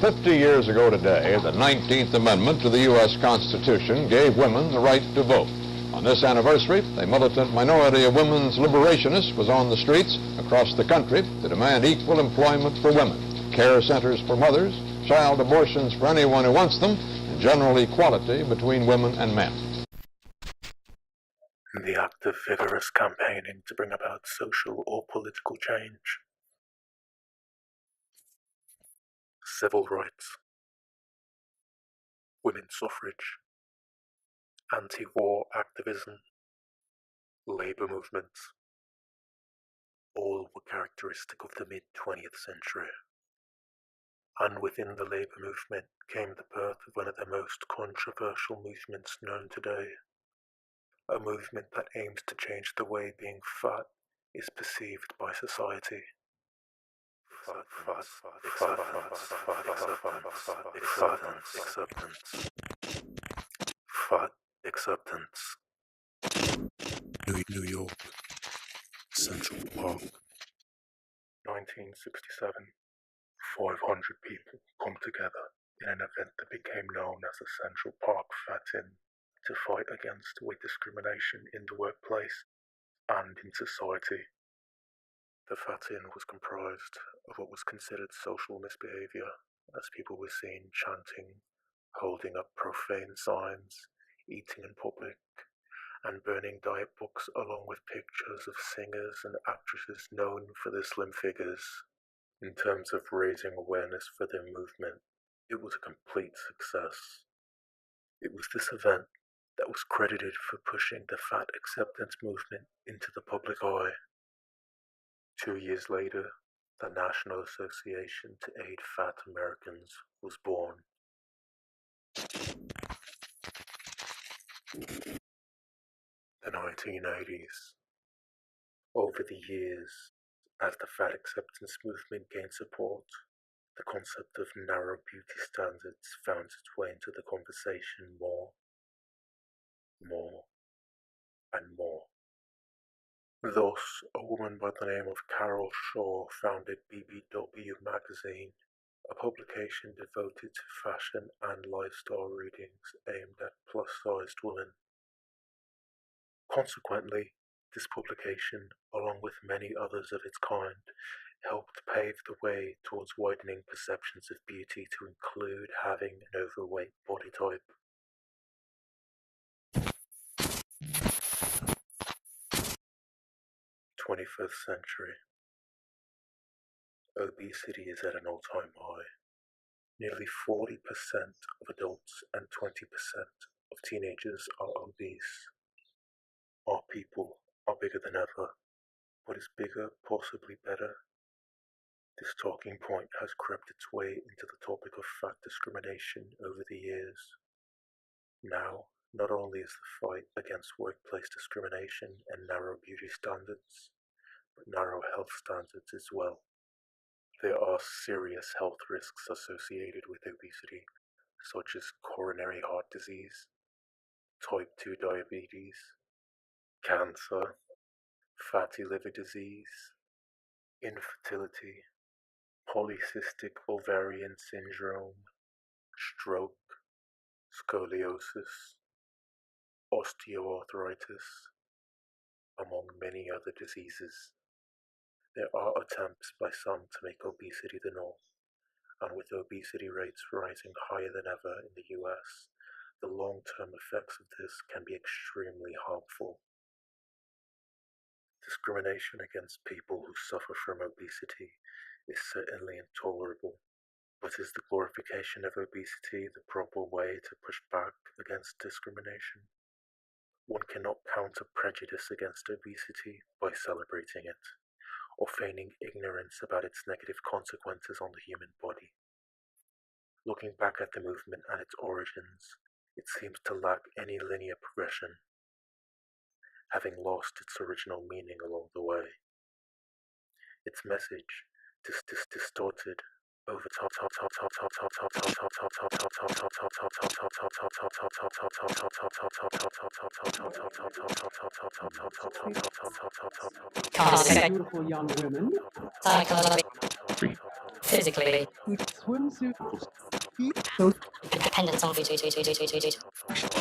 50 years ago today, the 19th Amendment to the U.S. Constitution gave women the right to vote. On this anniversary, a militant minority of women's liberationists was on the streets across the country to demand equal employment for women, care centers for mothers, child abortions for anyone who wants them, and general equality between women and men. The act of vigorous campaigning to bring about social or political change. Civil rights, women's suffrage, anti-war activism, labour movements, all were characteristic of the mid-20th century. And within the labour movement came the birth of one of the most controversial movements known today, a movement that aims to change the way being fat is perceived by society. Fat acceptance. New York, Central Park, 1967. 500 people come together in an event that became known as the Central Park Fat-In to fight against weight discrimination in the workplace and in society. The Fat-In was comprised of what was considered social misbehavior, as people were seen chanting, holding up profane signs, eating in public, and burning diet books along with pictures of singers and actresses known for their slim figures. In terms of raising awareness for their movement, it was a complete success. It was this event that was credited for pushing the fat acceptance movement into the public eye. 2 years later, the National Association to Aid Fat Americans was born. The 1980s. Over the years, as the fat acceptance movement gained support, the concept of narrow beauty standards found its way into the conversation more, and more. Thus, a woman by the name of Carol Shaw founded BBW magazine, a publication devoted to fashion and lifestyle readings aimed at plus-sized women. Consequently, this publication, along with many others of its kind, helped pave the way towards widening perceptions of beauty to include having an overweight body type. '21st century. Obesity is at an all-time high. Nearly 40% of adults and 20% of teenagers are obese. Our people are bigger than ever. But is bigger possibly better? This talking point has crept its way into the topic of fat discrimination over the years. Now, not only is the fight against workplace discrimination and narrow beauty standards, but narrow health standards as well. There are serious health risks associated with obesity, such as coronary heart disease, type 2 diabetes, cancer, fatty liver disease, infertility, polycystic ovarian syndrome, stroke, scoliosis, osteoarthritis, among many other diseases. There are attempts by some to make obesity the norm, and with obesity rates rising higher than ever in the US, the long-term effects of this can be extremely harmful. Discrimination against people who suffer from obesity is certainly intolerable, but is the glorification of obesity the proper way to push back against discrimination? One cannot counter prejudice against obesity by celebrating it, or feigning ignorance about its negative consequences on the human body. Looking back at the movement and its origins, it seems to lack any linear progression, having lost its original meaning along the way. Its message, distorted over beautiful young women. physically. Dependence on food.